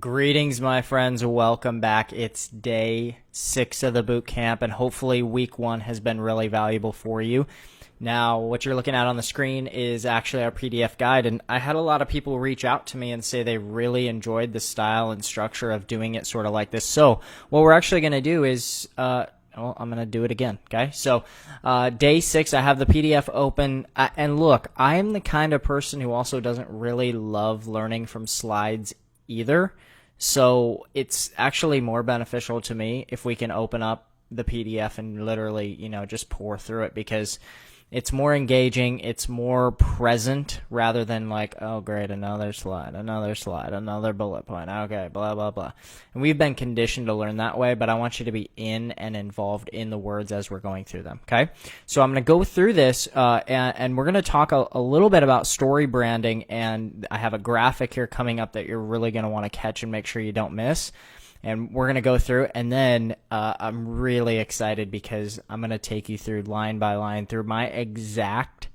Greetings, my friends. Welcome back. It's day 6 of the boot camp, and hopefully week 1 has been really valuable for you. Now, what you're looking at on the screen is actually our PDF guide, and I had a lot of people reach out to me and say they really enjoyed the style and structure of doing it sort of like this. So what we're actually going to do is, I'm going to do it again, okay? So day 6, I have the PDF open, and look, I am the kind of person who also doesn't really love learning from slides either. So it's actually more beneficial to me if we can open up the PDF and literally, just pour through it, because it's more engaging, it's more present rather than like, oh great, another slide, another bullet point, okay, blah, blah, blah. And we've been conditioned to learn that way, but I want you to be in and involved in the words as we're going through them, okay? So I'm going to go through this, and we're going to talk a little bit about story branding, and I have a graphic here coming up that you're really going to want to catch and make sure you don't miss. And we're going to go through, and then I'm really excited because I'm going to take you through line by line through my exact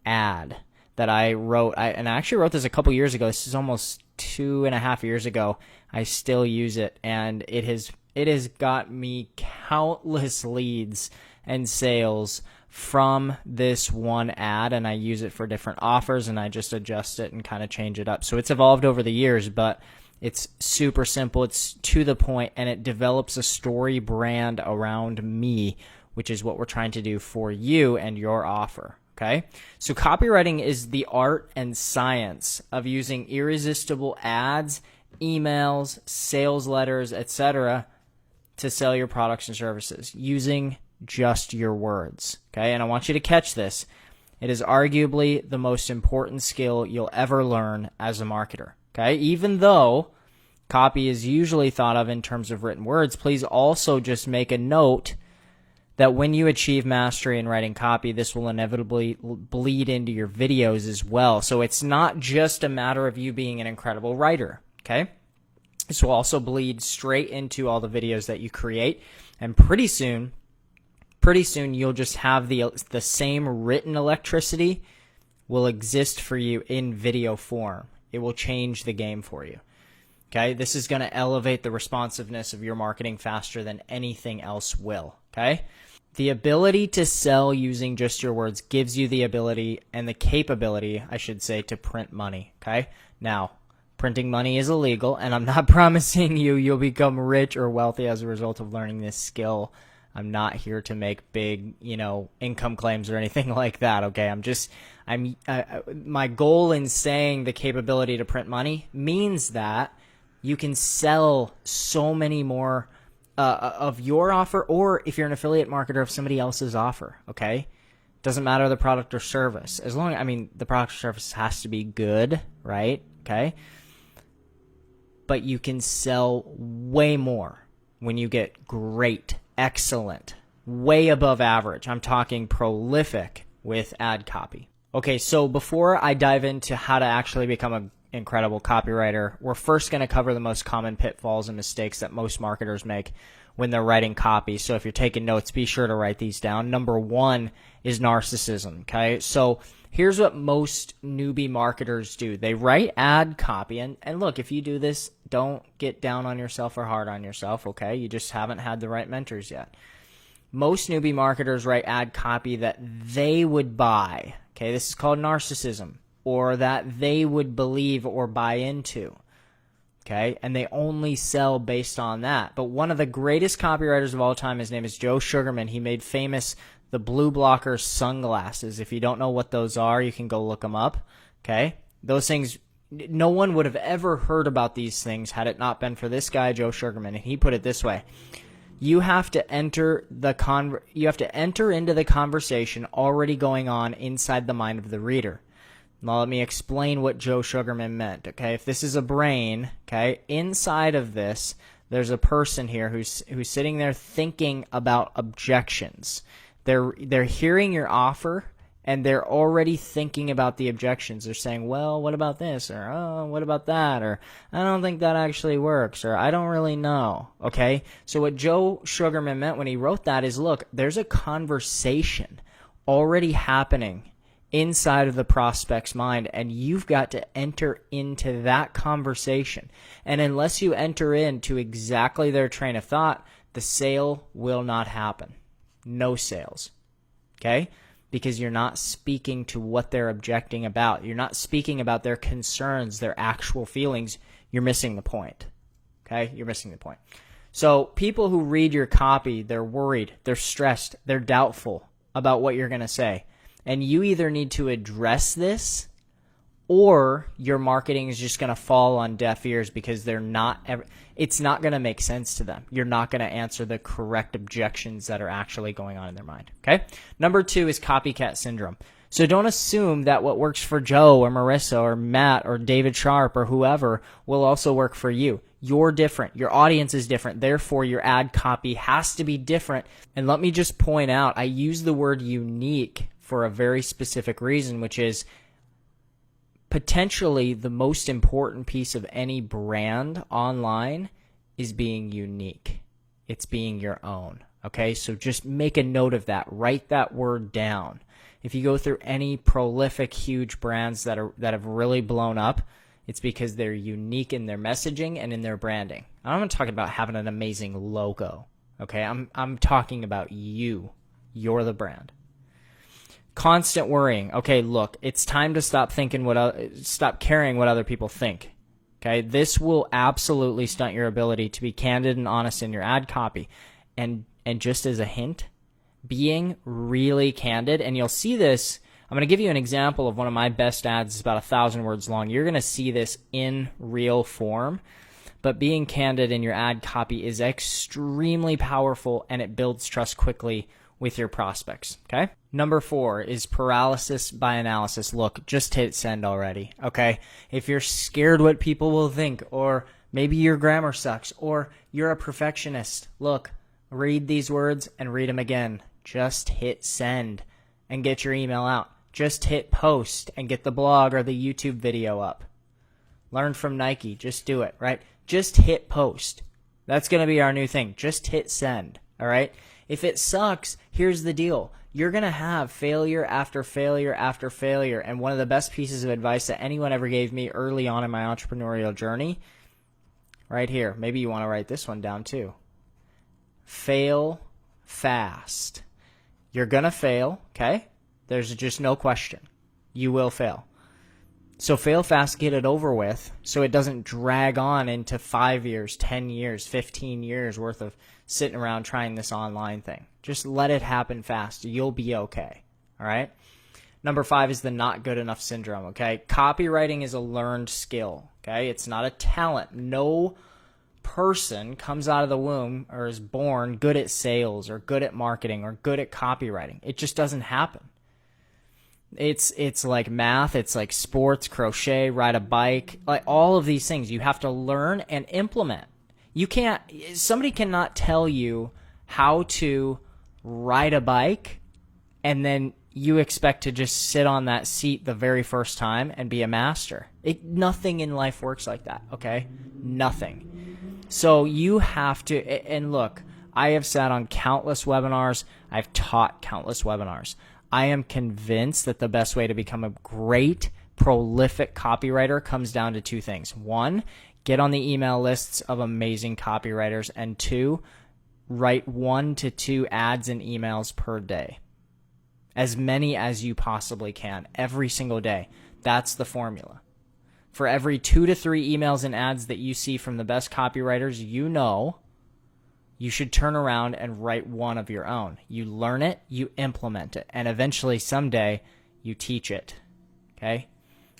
ad that I wrote. And I actually wrote this a couple years ago. This is almost 2.5 years ago. I still use it, and it has got me countless leads and sales from this one ad, and I use it for different offers, and I just adjust it and kind of change it up. So it's evolved over the years, but it's super simple, it's to the point, and it develops a story brand around me, which is what we're trying to do for you and your offer, okay? So copywriting is the art and science of using irresistible ads, emails, sales letters, etc. to sell your products and services using just your words, okay? And I want you to catch this. It is arguably the most important skill you'll ever learn as a marketer. Okay, even though copy is usually thought of in terms of written words, please also just make a note that when you achieve mastery in writing copy, this will inevitably bleed into your videos as well. So it's not just a matter of you being an incredible writer, okay? This will also bleed straight into all the videos that you create, and pretty soon you'll just have the same written electricity will exist for you in video form. It will change the game for you. Okay, this is going to elevate the responsiveness of your marketing faster than anything else will. Okay, the ability to sell using just your words gives you the ability and the capability, I should say, to print money. Okay, now printing money is illegal, and I'm not promising you'll become rich or wealthy as a result of learning this skill. I'm not here to make big, income claims or anything like that, okay? My goal in saying the capability to print money means that you can sell so many more of your offer, or if you're an affiliate marketer, of somebody else's offer, okay? Doesn't matter the product or service. As long as, the product or service has to be good, right? Okay? But you can sell way more when you get great, excellent, way above average. I'm talking prolific with ad copy. Okay, so before I dive into how to actually become an incredible copywriter, we're first going to cover the most common pitfalls and mistakes that most marketers make when they're writing copy. So if you're taking notes, be sure to write these down. Number 1 is narcissism, okay? So here's what most newbie marketers do. They write ad copy, and look, if you do this, don't get down on yourself or hard on yourself, okay? You just haven't had the right mentors yet. Most newbie marketers write ad copy that they would buy, okay? This is called narcissism, or that they would believe or buy into, okay? And they only sell based on that. But one of the greatest copywriters of all time, his name is Joe Sugarman. He made famous the blue blocker sunglasses. If you don't know what those are, you can go look them up, okay? Those things, no one would have ever heard about these things had it not been for this guy, Joe Sugarman. And he put it this way: you have to enter into the conversation already going on inside the mind of the reader. Now let me explain what Joe Sugarman meant, okay? If this is a brain, okay, inside of this, there's a person here who's sitting there thinking about objections. They're hearing your offer, and they're already thinking about the objections. They're saying, well, what about this? Or, oh, what about that? Or, I don't think that actually works. Or, I don't really know. Okay? So what Joe Sugarman meant when he wrote that is, look, there's a conversation already happening inside of the prospect's mind, and you've got to enter into that conversation. And unless you enter into exactly their train of thought, the sale will not happen. No sales. Okay? Because you're not speaking to what they're objecting about. You're not speaking about their concerns, their actual feelings. You're missing the point. Okay? You're missing the point. So people who read your copy, they're worried, they're stressed, they're doubtful about what you're going to say. And you either need to address this, or your marketing is just going to fall on deaf ears because it's not going to make sense to them. You're not going to answer the correct objections that are actually going on in their mind. Okay? Number 2 is copycat syndrome. So don't assume that what works for Joe or Marissa or Matt or David Sharp or whoever will also work for you. You're different. Your audience is different. Therefore, your ad copy has to be different. And let me just point out, I use the word unique for a very specific reason, which is potentially the most important piece of any brand online is being unique. It's being your own. Okay, so just make a note of that. Write that word down. If you go through any prolific, huge brands that have really blown up, it's because they're unique in their messaging and in their branding. I'm not talking about having an amazing logo. Okay, I'm talking about you. You're the brand. Constant worrying. Okay, look, it's time to stop caring what other people think. Okay, this will absolutely stunt your ability to be candid and honest in your ad copy. And just as a hint, being really candid, and you'll see this, I'm going to give you an example of one of my best ads. It's about 1,000 words long. You're going to see this in real form, but being candid in your ad copy is extremely powerful, and it builds trust quickly with your prospects. Okay? Number 4 is paralysis by analysis. Look, just hit send already. Okay? If you're scared what people will think, or maybe your grammar sucks, or you're a perfectionist, look, read these words and read them again. Just hit send and get your email out. Just hit post and get the blog or the YouTube video up. Learn from Nike. Just do it, right? Just hit post. That's going to be our new thing. Just hit send, all right? If it sucks, here's the deal. You're going to have failure after failure after failure. And one of the best pieces of advice that anyone ever gave me early on in my entrepreneurial journey, right here. Maybe you want to write this one down too. Fail fast. You're going to fail, okay? There's just no question. You will fail. So fail fast, get it over with, so it doesn't drag on into 5 years, 10 years, 15 years worth of sitting around trying this online thing. Just let it happen fast. You'll be okay, all right? Number 5 is the not good enough syndrome, okay? Copywriting is a learned skill, okay? It's not a talent. No person comes out of the womb or is born good at sales or good at marketing or good at copywriting. It just doesn't happen. It's like math, it's like sports, crochet, ride a bike, like all of these things you have to learn and implement. Somebody cannot tell you how to ride a bike and then you expect to just sit on that seat the very first time and be a master. Nothing in life works like that, okay? Nothing. So you have to, and look, I have sat on countless webinars. I've taught countless webinars. I am convinced that the best way to become a great, prolific copywriter comes down to 2 things. 1, get on the email lists of amazing copywriters. And 2, write 1 to 2 ads and emails per day. As many as you possibly can, every single day. That's the formula. For every 2 to 3 emails and ads that you see from the best copywriters you know, you should turn around and write 1 of your own. You learn it, you implement it, and eventually someday you teach it. Okay?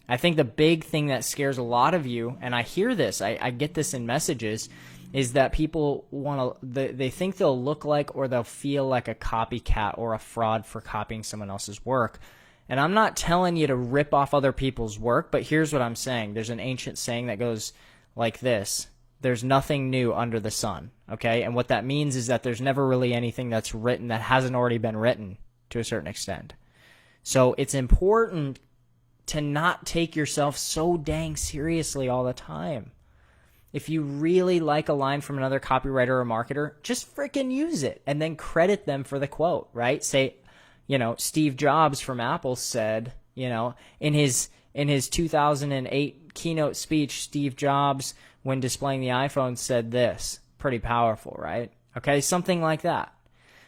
I think the big thing that scares a lot of you, and I hear this, I get this in messages, is that people they think they'll look like or they'll feel like a copycat or a fraud for copying someone else's work. And I'm not telling you to rip off other people's work, but here's what I'm saying. There's an ancient saying that goes like this. There's nothing new under the sun, okay? And what that means is that there's never really anything that's written that hasn't already been written to a certain extent. So it's important to not take yourself so dang seriously all the time. If you really like a line from another copywriter or marketer, just freaking use it and then credit them for the quote, right? Say, Steve Jobs from Apple said, In his 2008 keynote speech, Steve Jobs, when displaying the iPhone, said this. Pretty powerful, right? Okay, something like that.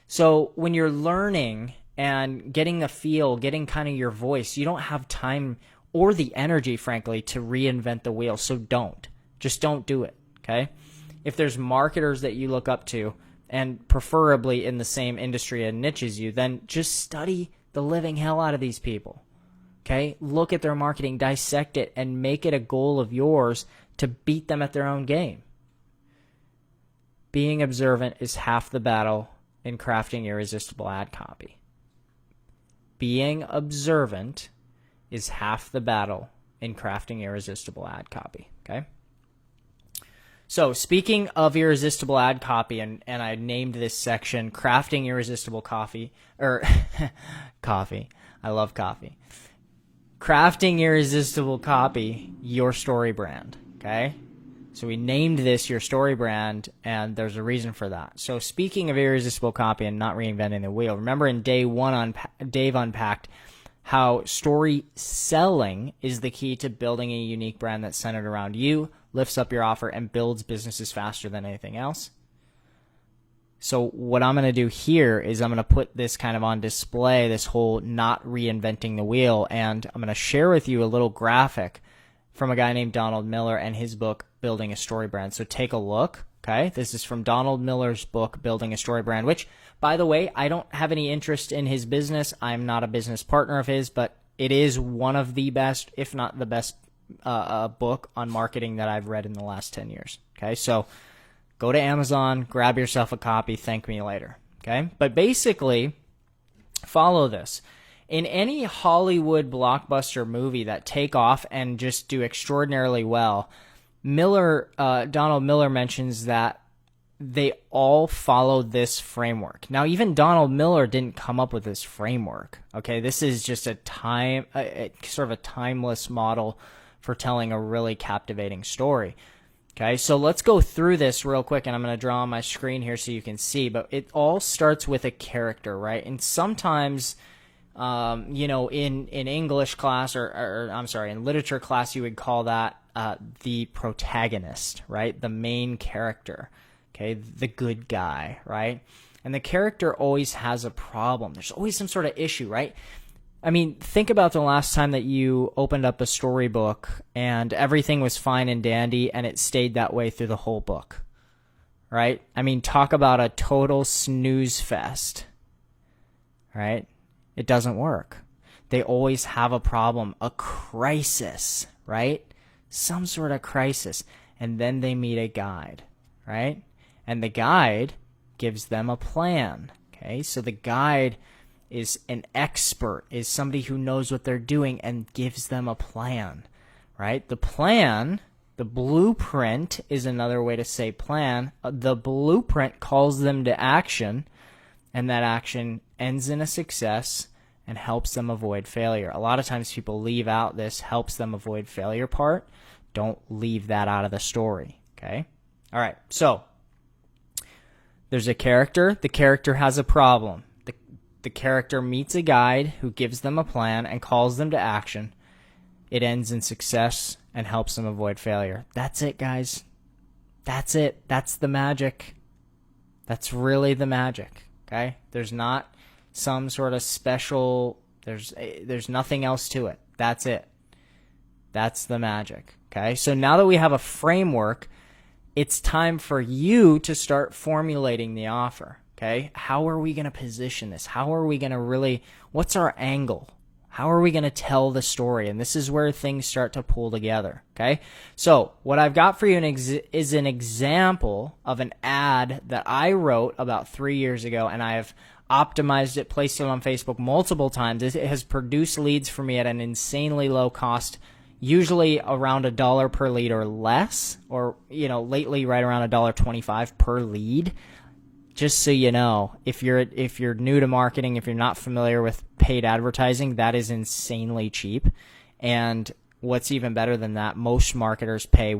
So when you're learning and getting a feel, getting kind of your voice, you don't have time or the energy, frankly, to reinvent the wheel. So just don't do it. Okay. If there's marketers that you look up to, and preferably in the same industry and niche as you, then just study the living hell out of these people. Okay. Look at their marketing, dissect it, and make it a goal of yours to beat them at their own game. Being observant is half the battle in crafting irresistible ad copy. Being observant is half the battle in crafting irresistible ad copy. Okay. So speaking of irresistible ad copy, and I named this section crafting irresistible coffee, or coffee. I love coffee. Crafting irresistible copy, your story brand. Okay. So we named this your story brand, and there's a reason for that. So speaking of irresistible copy and not reinventing the wheel, remember in day one, Dave unpacked how story selling is the key to building a unique brand that's centered around you, lifts up your offer, and builds businesses faster than anything else. So what I'm going to do here is I'm going to put this kind of on display, this whole not reinventing the wheel, and I'm going to share with you a little graphic from a guy named Donald Miller and his book, Building a Story Brand. So take a look, okay? This is from Donald Miller's book, Building a Story Brand, which, by the way, I don't have any interest in his business. I'm not a business partner of his, but it is one of the best, if not the best, book on marketing that I've read in the last 10 years, okay? So go to Amazon, grab yourself a copy, thank me later, okay? But basically, follow this. In any Hollywood blockbuster movie that take off and just do extraordinarily well, Donald Miller mentions that they all follow this framework. Now, even Donald Miller didn't come up with this framework. Okay, this is just a sort of a timeless model for telling a really captivating story. Okay, so let's go through this real quick, and I'm going to draw on my screen here so you can see. But it all starts with a character, right? And sometimes, in English class, in literature class, you would call that the protagonist, right? The main character, okay? The good guy, right? And the character always has a problem. There's always some sort of issue, right? I mean, think about the last time that you opened up a storybook and everything was fine and dandy and it stayed that way through the whole book, right? I mean, talk about a total snooze fest, right? It doesn't work. They always have a problem, a crisis, right? Some sort of crisis. And then they meet a guide, right? And the guide gives them a plan, okay? So the guide is an expert, is somebody who knows what they're doing and gives them a plan, right? The plan, the blueprint is another way to say plan. The blueprint calls them to action, and that action ends in a success and helps them avoid failure. A lot of times people leave out this helps them avoid failure part. Don't leave that out of the story, okay? All right, so there's a character. The character has a problem. The character meets a guide who gives them a plan and calls them to action. It ends in success and helps them avoid failure. That's it, guys. That's it. That's the magic. That's really the magic, okay? There's not some sort of special, there's nothing else to it. That's it. That's the magic, okay? So now that we have a framework, it's time for you to start formulating the offer. Okay, how are we going to position this? How are we going to what's our angle? How are we going to tell the story? And this is where things start to pull together, okay? So what I've got for you is an example of an ad that I wrote about 3 years ago, and I have optimized it, placed it on Facebook multiple times. It has produced leads for me at an insanely low cost, usually around $1 per lead or less, or, lately right around $1.25 per lead. Just so you know, if you're new to marketing, if you're not familiar with paid advertising, that is insanely cheap. And what's even better than that, most marketers pay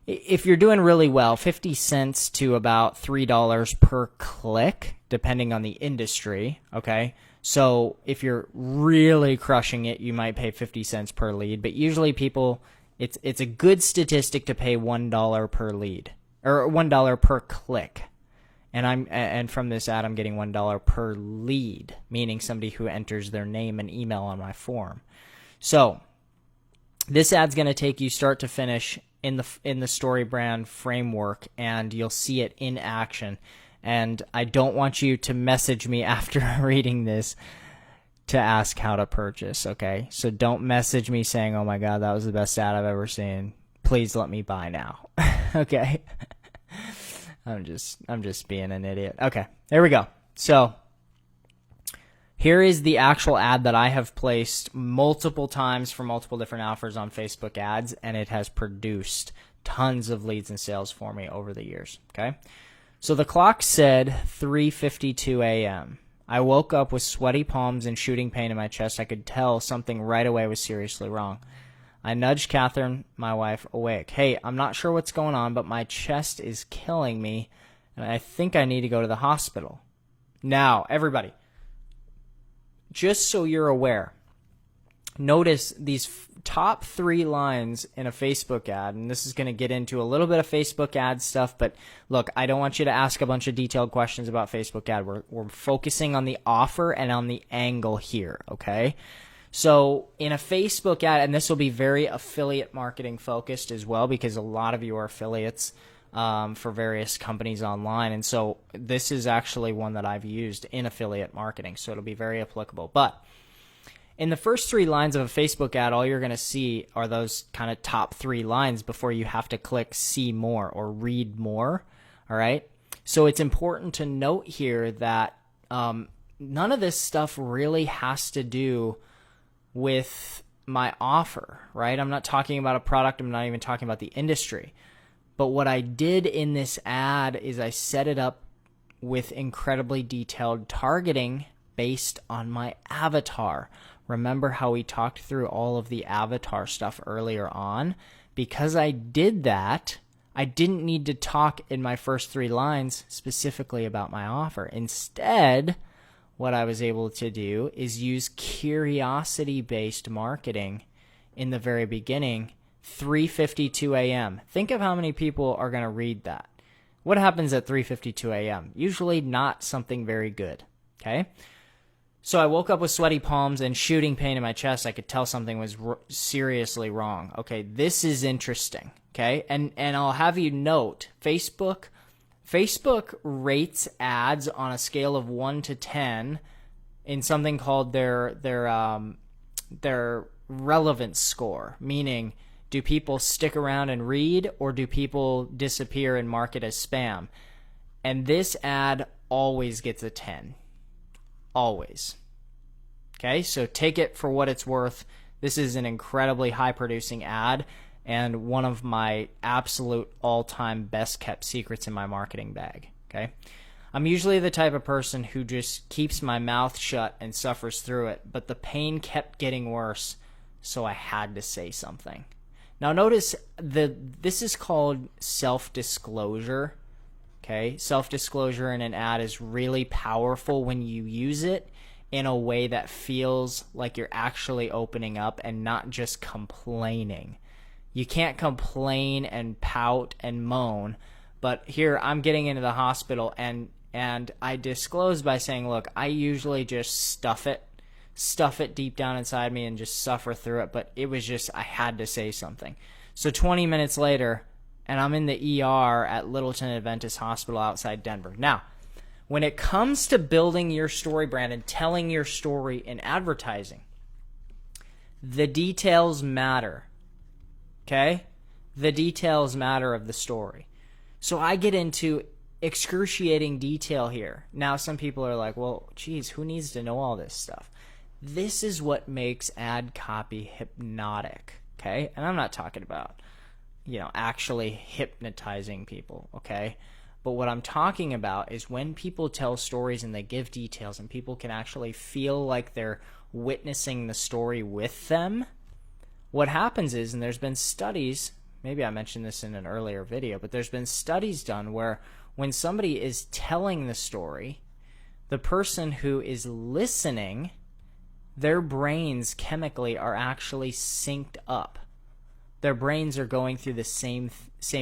if you're doing really well, 50 cents to about $3 per click, depending on the industry, okay? So if you're really crushing it, you might pay 50 cents per lead, but usually people, it's a good statistic to pay $1 per lead, or $1 per click. And from this ad, I'm getting $1 per lead, meaning somebody who enters their name and email on my form. So this ad's going to take you start to finish in the StoryBrand framework, and you'll see it in action. And I don't want you to message me after reading this to ask how to purchase, okay? So don't message me saying, "Oh my God, that was the best ad I've ever seen. Please let me buy now." Okay? I'm just being an idiot. Okay, there we go. So here is the actual ad that I have placed multiple times for multiple different offers on Facebook ads, and it has produced tons of leads and sales for me over the years, okay? So the clock said 3:52 a.m. I woke up with sweaty palms and shooting pain in my chest. I could tell something right away was seriously wrong. I nudged Catherine, my wife, awake. "Hey, I'm not sure what's going on, but my chest is killing me, and I think I need to go to the hospital." Now, everybody, just so you're aware, notice these top 3 lines in a Facebook ad, and this is going to get into a little bit of Facebook ad stuff, but look, I don't want you to ask a bunch of detailed questions about Facebook ad. We're focusing on the offer and on the angle here, okay? So in a Facebook ad, and this will be very affiliate marketing focused as well, because a lot of you are affiliates for various companies online. And so this is actually one that I've used in affiliate marketing, so it'll be very applicable. But in the first 3 lines of a Facebook ad, all you're going to see are those kind of top 3 lines before you have to click see more or read more. All right. So it's important to note here that none of this stuff really has to do with my offer, right? I'm not talking about a product. I'm not even talking about the industry. But what I did in this ad is I set it up with incredibly detailed targeting based on my avatar. Remember how we talked through all of the avatar stuff earlier on? Because I did that, I didn't need to talk in my first 3 lines specifically about my offer. Instead, what I was able to do is use curiosity-based marketing in the very beginning, 3:52 a.m. Think of how many people are going to read that. What happens at 3:52 a.m.? Usually not something very good, okay? So I woke up with sweaty palms and shooting pain in my chest. I could tell something was seriously wrong. Okay, this is interesting, okay? And I'll have you note, Facebook rates ads on a scale of 1 to 10 in something called their relevance score, meaning do people stick around and read, or do people disappear and mark it as spam? And this ad always gets a 10. Always. Okay, so take it for what it's worth. This is an incredibly high producing ad, and one of my absolute all-time best-kept secrets in my marketing bag, okay? I'm usually the type of person who just keeps my mouth shut and suffers through it, but the pain kept getting worse, so I had to say something. Now notice this is called self-disclosure, okay? Self-disclosure in an ad is really powerful when you use it in a way that feels like you're actually opening up and not just complaining. You can't complain and pout and moan, but here I'm getting into the hospital and I disclose by saying, look, I usually just stuff it deep down inside me and just suffer through it, but it was just, I had to say something. So 20 minutes later, and I'm in the ER at Littleton Adventist Hospital outside Denver. Now, when it comes to building your story brand and telling your story in advertising, the details matter. Okay? The details matter of the story. So I get into excruciating detail here. Now, some people are like, well, geez, who needs to know all this stuff? This is what makes ad copy hypnotic. Okay? And I'm not talking about, actually hypnotizing people. Okay? But what I'm talking about is when people tell stories and they give details and people can actually feel like they're witnessing the story with them. What happens is, and there's been studies, maybe I mentioned this in an earlier video, but there's been studies done where when somebody is telling the story, The person who is listening, their brains chemically are actually synced up. Their brains are going through the same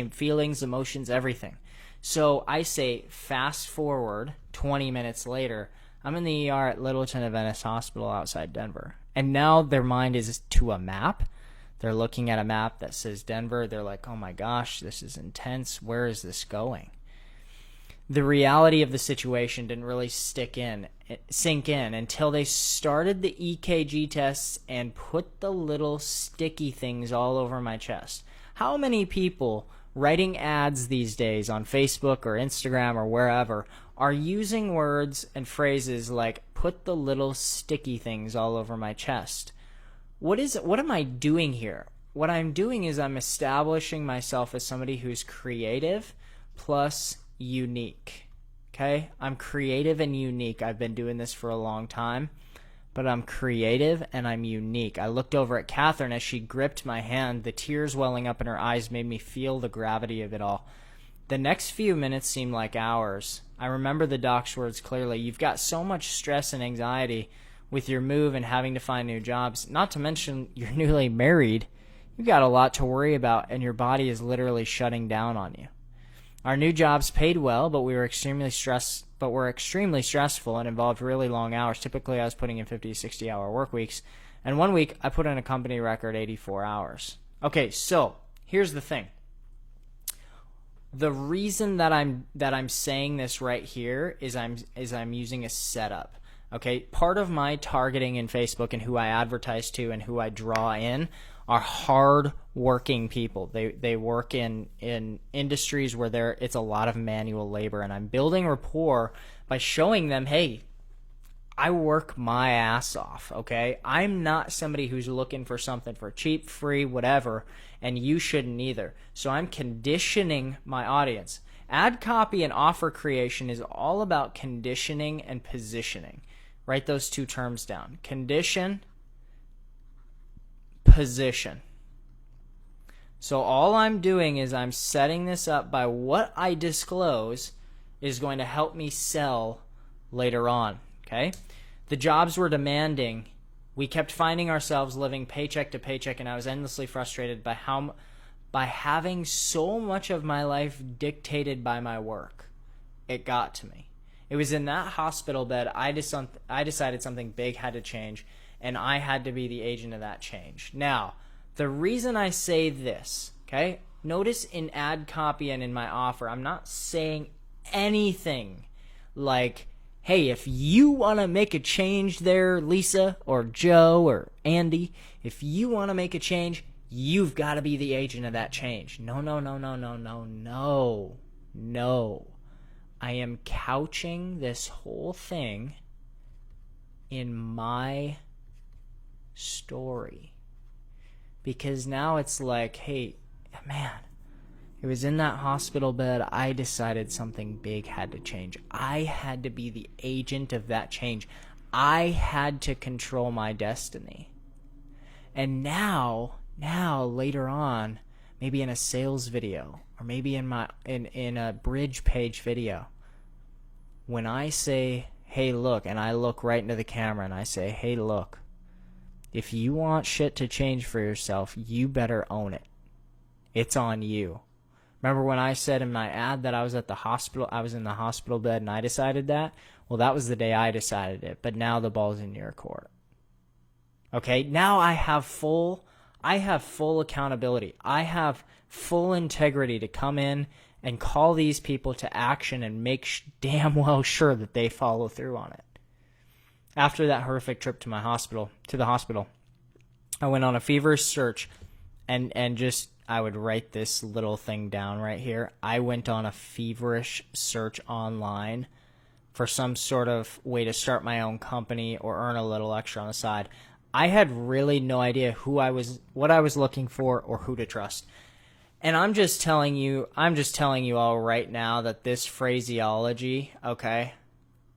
feelings, emotions, everything. So I say fast forward 20 minutes later, I'm in the ER at Littleton Adventist Hospital outside Denver. And now their mind is to a map. They're looking at a map that says Denver. They're like, oh my gosh, this is intense. Where is this going? The reality of the situation didn't really sink in until they started the EKG tests and put the little sticky things all over my chest. How many people writing ads these days on Facebook or Instagram or wherever are using words and phrases like put the little sticky things all over my chest? What am I doing here? What I'm doing is I'm establishing myself as somebody who's creative plus unique. Okay? I'm creative and unique. I've been doing this for a long time, but I'm creative and I'm unique. I looked over at Catherine as she gripped my hand. The tears welling up in her eyes made me feel the gravity of it all. The next few minutes seemed like hours. I remember the doc's words clearly. You've got so much stress and anxiety with your move and having to find new jobs, not to mention you're newly married. You've got a lot to worry about, and your body is literally shutting down on you. Our new jobs paid well, but were extremely stressful and involved really long hours. Typically, I was putting in 50 to 60-hour work weeks, and one week I put in a company record 84 hours. Okay, so here's the thing. The reason that I'm saying this right here is I'm using a setup. Okay, part of my targeting in Facebook and who I advertise to and who I draw in are hard-working people. They work in industries where it's a lot of manual labor, and I'm building rapport by showing them, hey, I work my ass off, okay? I'm not somebody who's looking for something for cheap, free, whatever, and you shouldn't either. So I'm conditioning my audience. Ad copy and offer creation is all about conditioning and positioning. Write those two terms down. Condition, position. So all I'm doing is I'm setting this up by what I disclose is going to help me sell later on, okay? The jobs were demanding. We kept finding ourselves living paycheck to paycheck, and I was endlessly frustrated by having so much of my life dictated by my work. It got to me. It was in that hospital bed I decided something big had to change, and I had to be the agent of that change. Now, the reason I say this, okay, notice in ad copy and in my offer, I'm not saying anything like, hey, if you want to make a change there, Lisa or Joe or Andy, if you want to make a change, you've got to be the agent of that change. No. I am couching this whole thing in my story. Because now it's like, hey, man, it was in that hospital bed I decided something big had to change. I had to be the agent of that change. I had to control my destiny. And now later on, maybe in a sales video or maybe in a bridge page video, when I say, hey, look, and I look right into the camera and I say, hey, look, if you want shit to change for yourself, you better own it. It's on you. Remember when I said in my ad that I was at the hospital, I was in the hospital bed and I decided that? Well, that was the day I decided it, but now the ball's in your court. Okay, now I have full accountability. I have full integrity to come in and call these people to action and make damn well sure that they follow through on it. After that horrific trip to the hospital, I went on a feverish search and just, I would write this little thing down right here. I went on a feverish search online for some sort of way to start my own company or earn a little extra on the side. I had really no idea what I was looking for or who to trust. And I'm just telling you all right now that this phraseology, okay,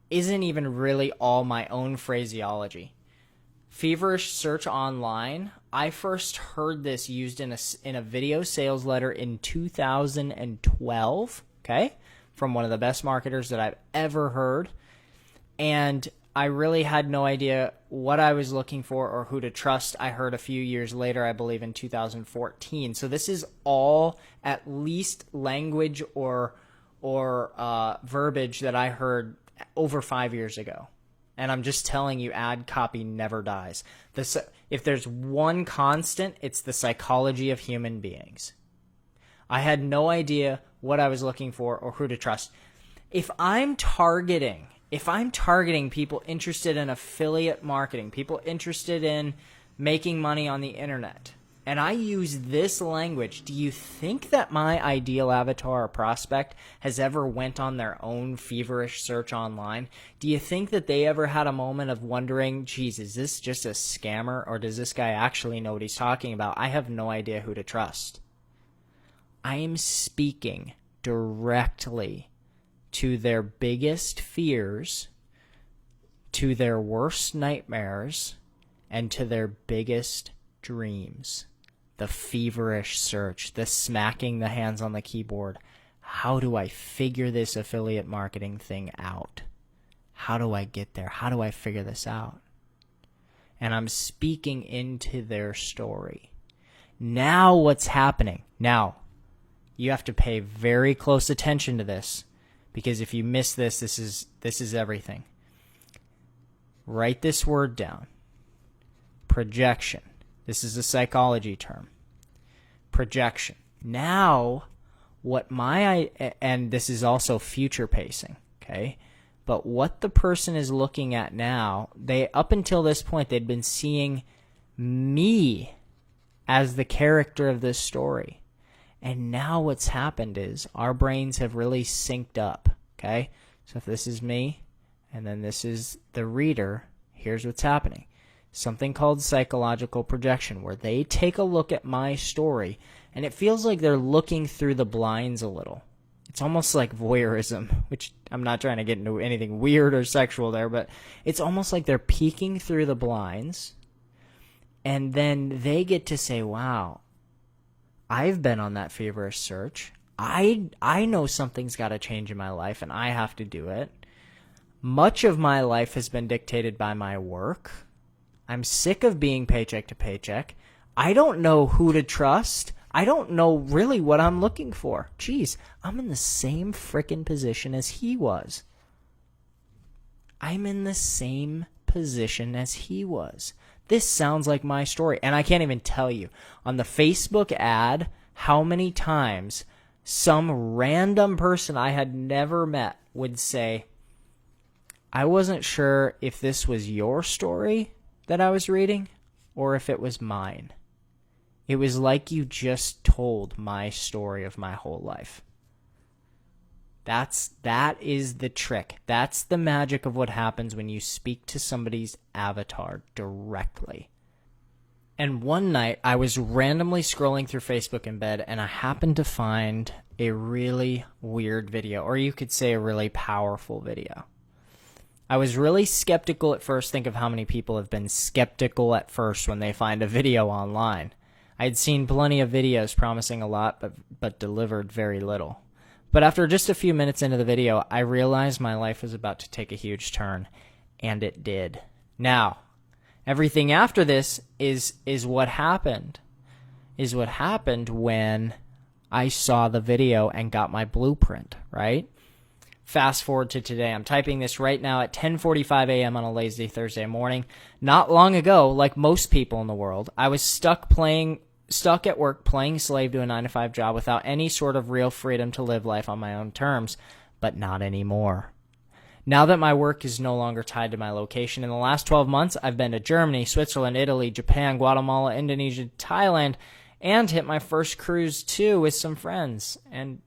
isn't even really all my own phraseology. Feverish search online, I first heard this used in a video sales letter in 2012, okay, from one of the best marketers that I've ever heard. And I really had no idea what I was looking for or who to trust. I heard a few years later, I believe in 2014. So this is all at least language or verbiage that I heard over 5 years ago. And I'm just telling you, ad copy never dies. If there's one constant, it's the psychology of human beings. I had no idea what I was looking for or who to trust. If I'm targeting people interested in affiliate marketing, people interested in making money on the internet, and I use this language, do you think that my ideal avatar or prospect has ever went on their own feverish search online? Do you think that they ever had a moment of wondering, geez, is this just a scammer, or does this guy actually know what he's talking about? I have no idea who to trust. I am speaking directly to their biggest fears, to their worst nightmares, and to their biggest dreams. The feverish search, the smacking the hands on the keyboard. How do I figure this affiliate marketing thing out? How do I get there? How do I figure this out? And I'm speaking into their story. Now what's happening? Now, you have to pay very close attention to this, because if you miss this, this is everything. Write this word down. Projection. This is a psychology term. Projection. Now, and this is also future pacing, okay? But what the person is looking at now, up until this point, they'd been seeing me as the character of this story. And now what's happened is our brains have really synced up, okay? So if this is me, and then this is the reader, here's what's happening. Something called psychological projection, where they take a look at my story, and it feels like they're looking through the blinds a little. It's almost like voyeurism, which I'm not trying to get into anything weird or sexual there, but it's almost like they're peeking through the blinds, and then they get to say, wow, I've been on that feverish search. I know something's got to change in my life, and I have to do it. Much of my life has been dictated by my work. I'm sick of being paycheck to paycheck. I don't know who to trust. I don't know really what I'm looking for. Geez, I'm in the same frickin' position as he was. I'm in the same position as he was. This sounds like my story. And I can't even tell you on the Facebook ad how many times some random person I had never met would say, I wasn't sure if this was your story that I was reading or if it was mine. It was like you just told my story of my whole life. That is the trick. That's the magic of what happens when you speak to somebody's avatar directly. And one night I was randomly scrolling through Facebook in bed, and I happened to find a really weird video, or you could say a really powerful video. I was really skeptical at first. Think of how many people have been skeptical at first when they find a video online. I'd seen plenty of videos promising a lot, but delivered very little. But after just a few minutes into the video, I realized my life was about to take a huge turn, and it did. Now, everything after this is what happened. Is what happened when I saw the video and got my blueprint, right? Fast forward to today. I'm typing this right now at 10:45 a.m. on a lazy Thursday morning. Not long ago, like most people in the world, I was stuck at work playing slave to a 9-to-5 job without any sort of real freedom to live life on my own terms, but not anymore. Now that my work is no longer tied to my location, in the last 12 months, I've been to Germany, Switzerland, Italy, Japan, Guatemala, Indonesia, Thailand, and hit my first cruise too with some friends, and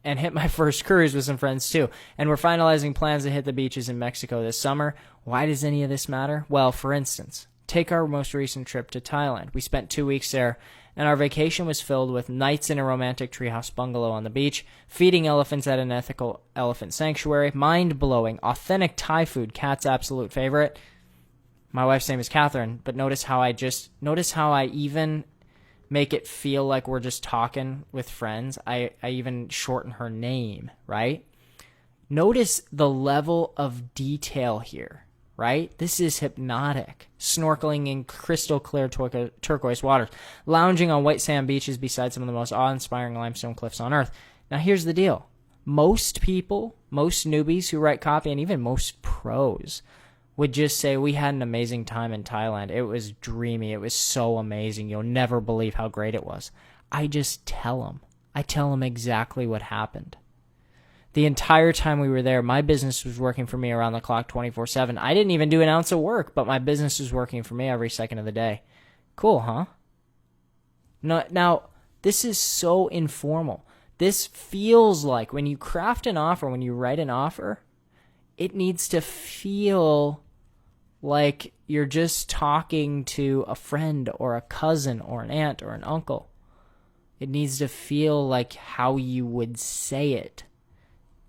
hit my first cruise with some friends too. And we're finalizing plans to hit the beaches in Mexico this summer. Why does any of this matter? Well, for instance, take our most recent trip to Thailand. We spent 2 weeks there, and our vacation was filled with nights in a romantic treehouse bungalow on the beach, feeding elephants at an ethical elephant sanctuary, mind-blowing, authentic Thai food, Kat's absolute favorite. My wife's name is Catherine, but notice how I even make it feel like we're just talking with friends. I even shorten her name, right? Notice the level of detail here, right? This is hypnotic. Snorkeling in crystal clear turquoise waters, lounging on white sand beaches beside some of the most awe-inspiring limestone cliffs on earth. Now here's the deal. Most people, most newbies who write copy, and even most pros would just say, we had an amazing time in Thailand. It was dreamy. It was so amazing. You'll never believe how great it was. I just tell them. I tell them exactly what happened. The entire time we were there, my business was working for me around the clock 24/7. I didn't even do an ounce of work, but my business was working for me every second of the day. Cool, huh? Now, this is so informal. This feels like when you craft an offer, when you write an offer, it needs to feel like you're just talking to a friend or a cousin or an aunt or an uncle. It needs to feel like how you would say it.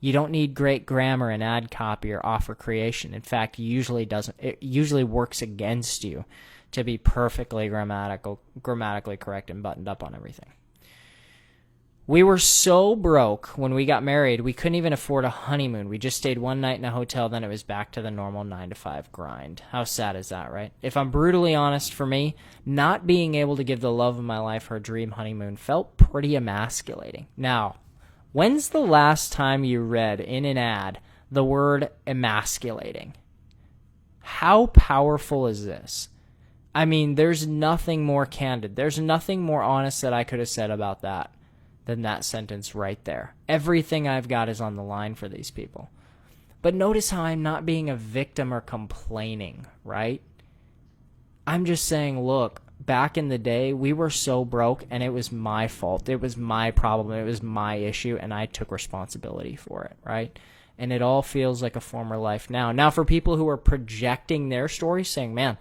You don't need great grammar in ad copy or offer creation. In fact, it usually works against you to be perfectly grammatically correct and buttoned up on everything. We were so broke when we got married, we couldn't even afford a honeymoon. We just stayed one night in a hotel, then it was back to the normal 9-to-5 grind. How sad is that, right? If I'm brutally honest, for me, not being able to give the love of my life her dream honeymoon felt pretty emasculating. Now, when's the last time you read in an ad the word emasculating? How powerful is this? I mean, there's nothing more candid. There's nothing more honest that I could have said about that than that sentence right there. Everything I've got is on the line for these people. But notice how I'm not being a victim or complaining, right? I'm just saying, look, back in the day, we were so broke and it was my fault. It was my problem. It was my issue and I took responsibility for it, right? And it all feels like a former life now. Now, for people who are projecting their story, saying, man,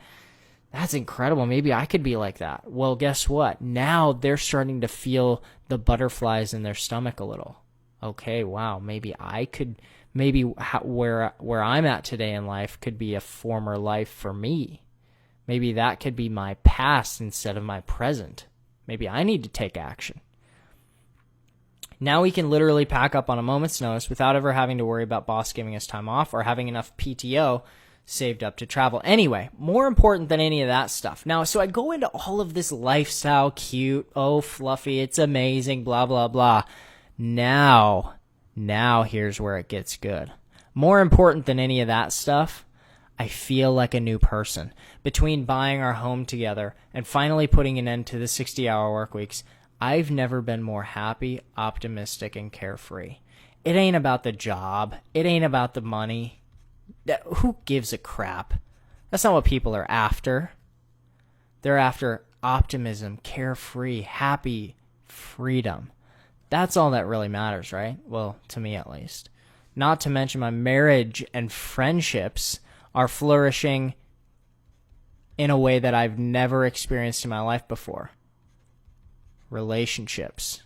that's incredible. Maybe I could be like that. Well, guess what? Now they're starting to feel the butterflies in their stomach a little. Okay, wow, maybe I could, where I'm at today in life could be a former life for me. Maybe that could be my past instead of my present. Maybe I need to take action. Now we can literally pack up on a moment's notice without ever having to worry about boss giving us time off or having enough PTO saved up to travel. Anyway, more important than any of that stuff. Now, so I go into all of this lifestyle, cute, oh, fluffy, it's amazing, blah, blah, blah. Now here's where it gets good. More important than any of that stuff, I feel like a new person. Between buying our home together and finally putting an end to the 60-hour work weeks, I've never been more happy, optimistic, and carefree. It ain't about the job. It ain't about the money. Who gives a crap? That's not what people are after. They're after optimism, carefree, happy, freedom. That's all that really matters, right? Well, to me at least. Not to mention my marriage and friendships are flourishing in a way that I've never experienced in my life before. Relationships.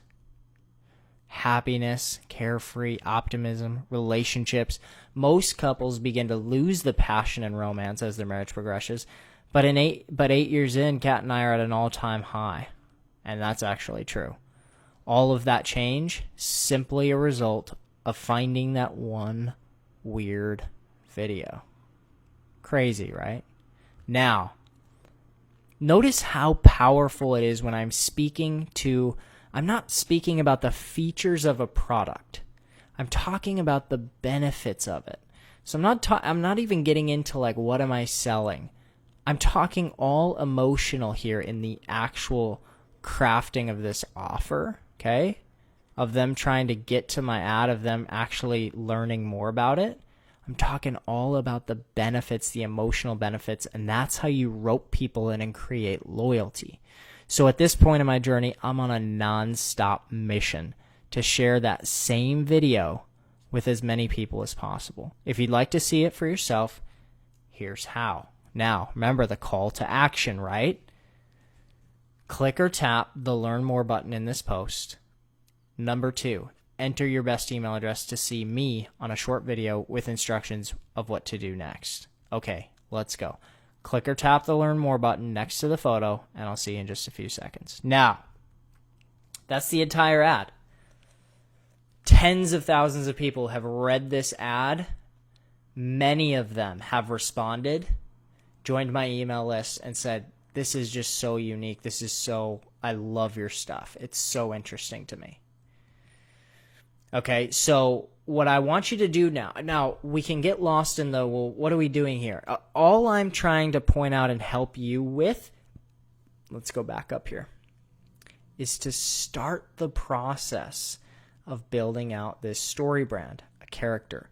Happiness, carefree, optimism, relationships. Most couples begin to lose the passion and romance as their marriage progresses, but 8 years in, Kat and I are at an all-time high, and that's actually true. All of that change, simply a result of finding that one weird video. Crazy, right? Now, notice how powerful it is when I'm not speaking about the features of a product. I'm talking about the benefits of it. So I'm not even getting into like, what am I selling? I'm talking all emotional here in the actual crafting of this offer, okay? Of them trying to get to my ad, of them actually learning more about it. I'm talking all about the benefits, the emotional benefits, and that's how you rope people in and create loyalty. So at this point in my journey, I'm on a non-stop mission to share that same video with as many people as possible. If you'd like to see it for yourself, here's how. Now, remember the call to action, right? Click or tap the Learn More button in this post. Number 2, enter your best email address to see me on a short video with instructions of what to do next. Okay, let's go. Click or tap the Learn More button next to the photo, and I'll see you in just a few seconds. Now, that's the entire ad. Tens of thousands of people have read this ad. Many of them have responded, joined my email list, and said, this is just so unique. I love your stuff. It's so interesting to me. Okay, so what I want you to do now we can get lost in well, what are we doing here? All I'm trying to point out and help you with, let's go back up here, is to start the process of building out this story brand. A character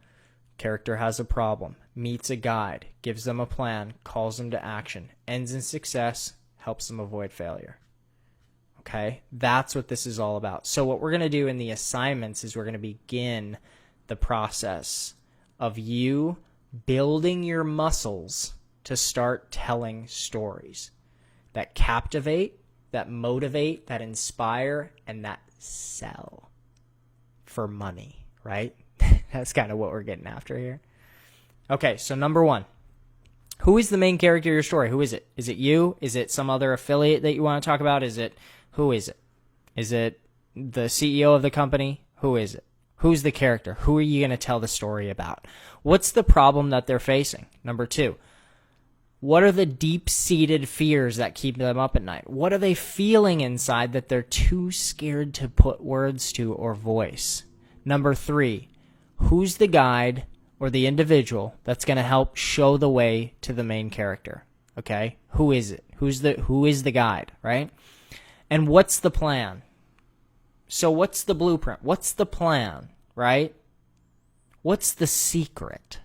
has a problem, meets a guide, gives them a plan, calls them to action, ends in success, helps them avoid failure. Okay, that's what this is all about. So what we're going to do in the assignments is we're going to begin the process of you building your muscles to start telling stories that captivate, that motivate, that inspire, and that sell for money, right? That's kind of what we're getting after here. Okay, so number one, who is the main character of your story? Who is it? Is it you? Is it some other affiliate that you want to talk about? Who is it? Is it the CEO of the company? Who is it? Who's the character? Who are you going to tell the story about? What's the problem that they're facing? Number two, what are the deep-seated fears that keep them up at night? What are they feeling inside that they're too scared to put words to or voice? Number three, who's the guide or the individual that's going to help show the way to the main character? Okay? Who is it? Who is the guide, right? And what's the plan? So what's the blueprint? What's the plan, right? What's the secret?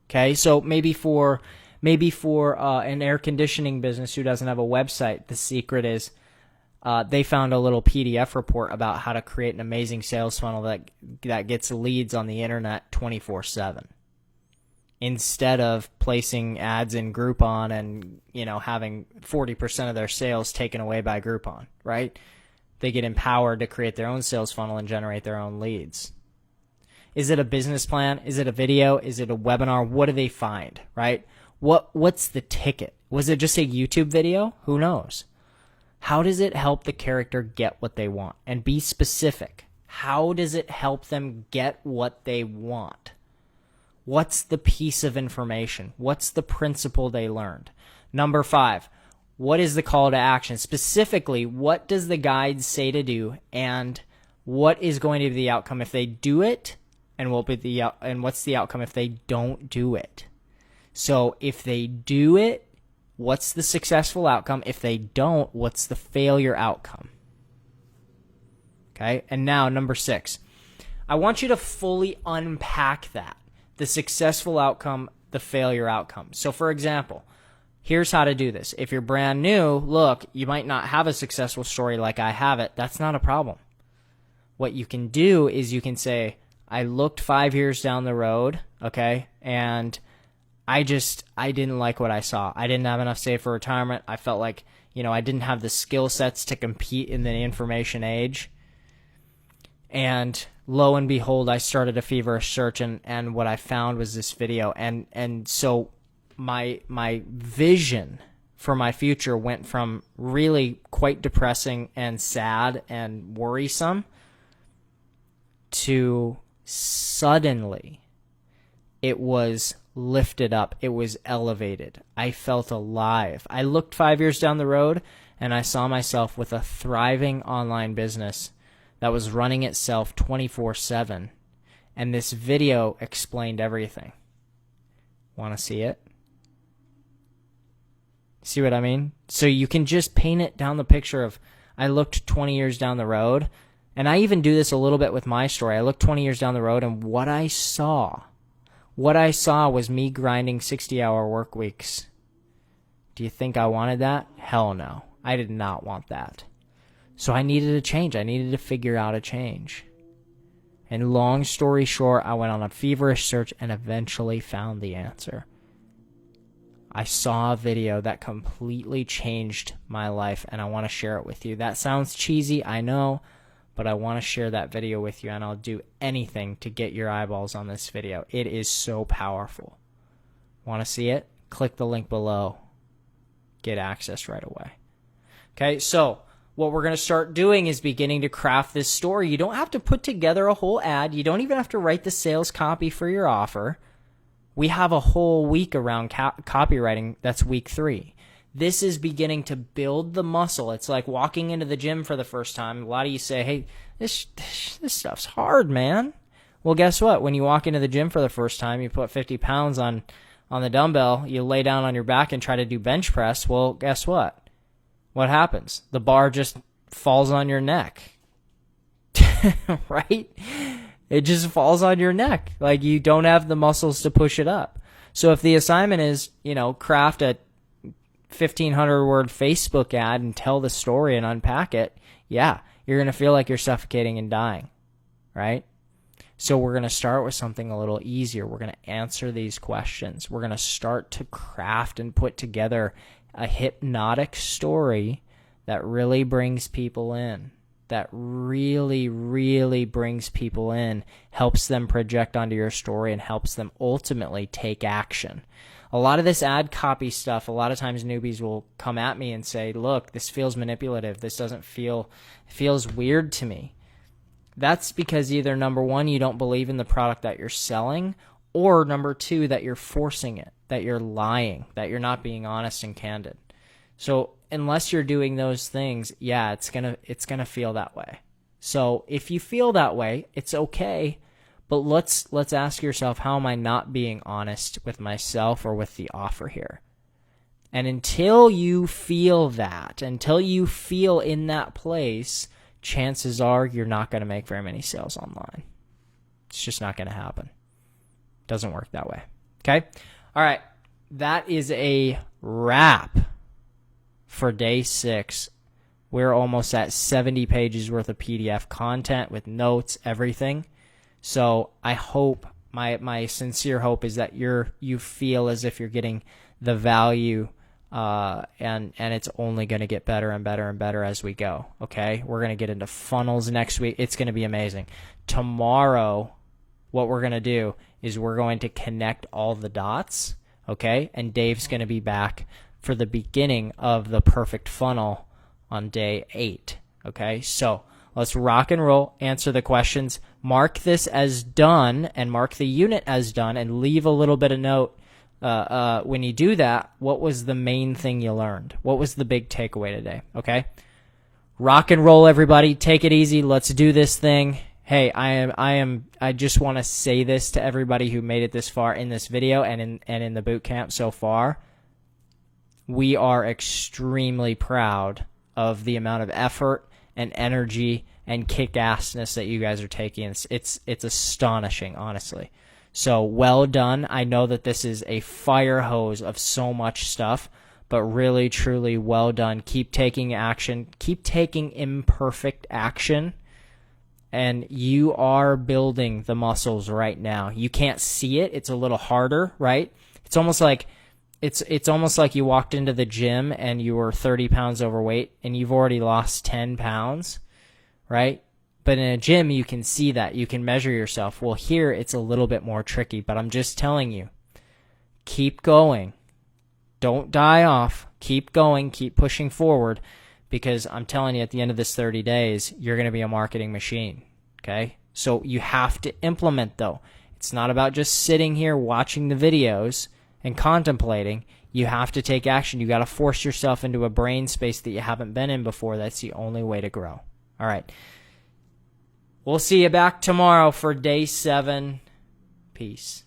Okay, so maybe for an air conditioning business who doesn't have a website, the secret is they found a little PDF report about how to create an amazing sales funnel that gets leads on the internet 24/7. Instead of placing ads in Groupon and, having 40% of their sales taken away by Groupon, right? They get empowered to create their own sales funnel and generate their own leads. Is it a business plan? Is it a video? Is it a webinar? What do they find, right? What's the ticket? Was it just a YouTube video? Who knows? How does it help the character get what they want? And be specific. How does it help them get what they want? What's the piece of information? What's the principle they learned? Number five, what is the call to action? Specifically, what does the guide say to do, and what is going to be the outcome if they do it, and what's the outcome if they don't do it? So if they do it, what's the successful outcome? If they don't, what's the failure outcome? Okay, and now number six, I want you to fully unpack that. The successful outcome, the failure outcome. So for example, here's how to do this. If you're brand new, look, you might not have a successful story like I have it. That's not a problem. What you can do is you can say, I looked 5 years down the road, okay, and I didn't like what I saw. I didn't have enough saved for retirement. I felt like, I didn't have the skill sets to compete in the information age. And lo and behold, I started a feverish search, and what I found was this video. And so my vision for my future went from really quite depressing and sad and worrisome to suddenly it was lifted up. It was elevated. I felt alive. I looked 5 years down the road, and I saw myself with a thriving online business that was running itself 24/7. And this video explained everything. Want to see it? See what I mean? So you can just paint it down the picture of, I looked 20 years down the road, and I even do this a little bit with my story. I looked 20 years down the road, and what I saw was me grinding 60-hour work weeks. Do you think I wanted that? Hell no. I did not want that. So I needed a change. I needed to figure out a change. And long story short, I went on a feverish search and eventually found the answer. I saw a video that completely changed my life, and I want to share it with you. That sounds cheesy, I know, but I want to share that video with you, and I'll do anything to get your eyeballs on this video. It is so powerful. Want to see it? Click the link below. Get access right away. Okay, so what we're going to start doing is beginning to craft this story. You don't have to put together a whole ad. You don't even have to write the sales copy for your offer. We have a whole week around copywriting. That's week 3. This is beginning to build the muscle. It's like walking into the gym for the first time. A lot of you say, hey, this stuff's hard, man. Well, guess what? When you walk into the gym for the first time, you put 50 pounds on the dumbbell, you lay down on your back and try to do bench press. Well, guess what? What happens? The bar just falls on your neck, right? It just falls on your neck. Like, you don't have the muscles to push it up. So if the assignment is, craft a 1,500 word Facebook ad and tell the story and unpack it, yeah, you're going to feel like you're suffocating and dying, right? So we're going to start with something a little easier. We're going to answer these questions. We're going to start to craft and put together a hypnotic story that really brings people in, that really, really brings people in, helps them project onto your story, and helps them ultimately take action. A lot of this ad copy stuff, a lot of times newbies will come at me and say, look, this feels manipulative. This doesn't feel, it feels weird to me. That's because either, number one, you don't believe in the product that you're selling, or number two, that you're forcing it, that you're lying, that you're not being honest and candid. So unless you're doing those things, yeah, it's gonna feel that way. So if you feel that way, it's okay. But let's ask yourself, how am I not being honest with myself or with the offer here? And until you feel that, until you feel in that place, chances are you're not going to make very many sales online. It's just not going to happen. Doesn't work that way. Okay? All right. That is a wrap for day 6. We're almost at 70 pages worth of PDF content with notes, everything. So I hope, my sincere hope is that you feel as if you're getting the value, and it's only going to get better and better and better as we go. Okay, we're going to get into funnels next week. It's going to be amazing. Tomorrow, what we're going to do is we're going to connect all the dots. Okay, and Dave's going to be back for the beginning of the perfect funnel on day 8. Okay, so let's rock and roll, answer the questions, mark this as done, and mark the unit as done, and leave a little bit of note when you do that. What was the main thing you learned? What was the big takeaway today? Okay? Rock and roll, everybody. Take it easy. Let's do this thing. Hey, I just want to say this to everybody who made it this far in this video and in the boot camp so far. We are extremely proud of the amount of effort and energy and kick-assness that you guys are taking. It's astonishing, honestly. So well done. I know that this is a fire hose of so much stuff, but really, truly well done. Keep taking action. Keep taking imperfect action, and you are building the muscles right now. You can't see it. It's a little harder, right? It's almost like you walked into the gym and you were 30 pounds overweight and you've already lost 10 pounds, right? But in a gym, you can see that. You can measure yourself. Well, here, it's a little bit more tricky, but I'm just telling you, keep going. Don't die off. Keep going. Keep pushing forward, because I'm telling you, at the end of this 30 days, you're going to be a marketing machine, okay? So you have to implement, though. It's not about just sitting here watching the videos and contemplating. You have to take action. You got to force yourself into a brain space that you haven't been in before. That's the only way to grow. All right. We'll see you back tomorrow for day 7. Peace.